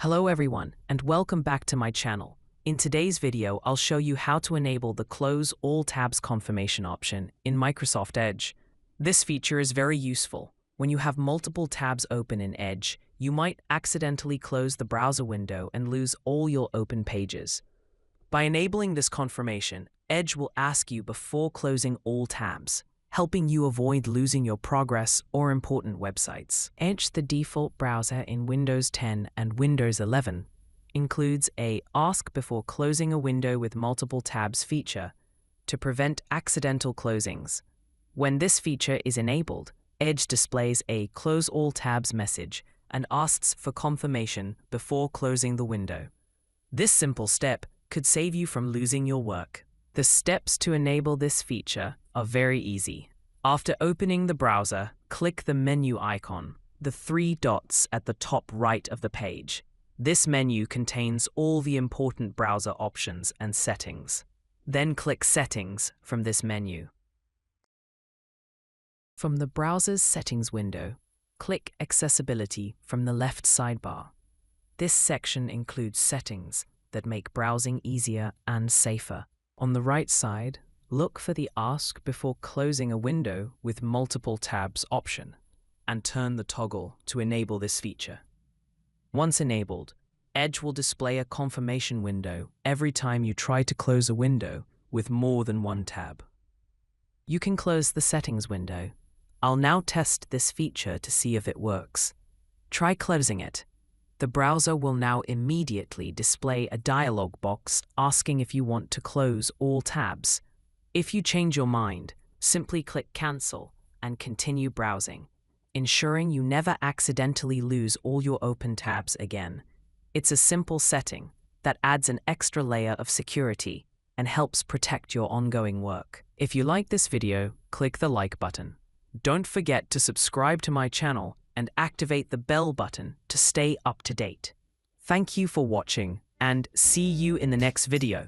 Hello everyone, and welcome back to my channel. In today's video, I'll show you how to enable the Close All Tabs confirmation option in Microsoft Edge. This feature is very useful. When you have multiple tabs open in Edge, you might accidentally close the browser window and lose all your open pages. By enabling this confirmation, Edge will ask you before closing all tabs, helping you avoid losing your progress or important websites. Edge, the default browser in Windows 10 and Windows 11, includes a Ask Before Closing a Window with Multiple Tabs feature to prevent accidental closings. When this feature is enabled, Edge displays a Close All Tabs message and asks for confirmation before closing the window. This simple step could save you from losing your work. The steps to enable this feature are very easy. After opening the browser, click the menu icon, the three dots at the top right of the page. This menu contains all the important browser options and settings. Then click Settings from this menu. From the browser's settings window, click Accessibility from the left sidebar. This section includes settings that make browsing easier and safer. On the right side, look for the Ask Before Closing a Window with Multiple Tabs option and turn the toggle to enable this feature. Once enabled, Edge will display a confirmation window every time you try to close a window with more than one tab. You can close the settings window. I'll now test this feature to see if it works. Try closing it. The browser will now immediately display a dialog box asking if you want to close all tabs. If you change your mind, simply click Cancel and continue browsing, ensuring you never accidentally lose all your open tabs again. It's a simple setting that adds an extra layer of security and helps protect your ongoing work. If you like this video, click the like button. Don't forget to subscribe to my channel and activate the bell button to stay up to date. Thank you for watching, and see you in the next video.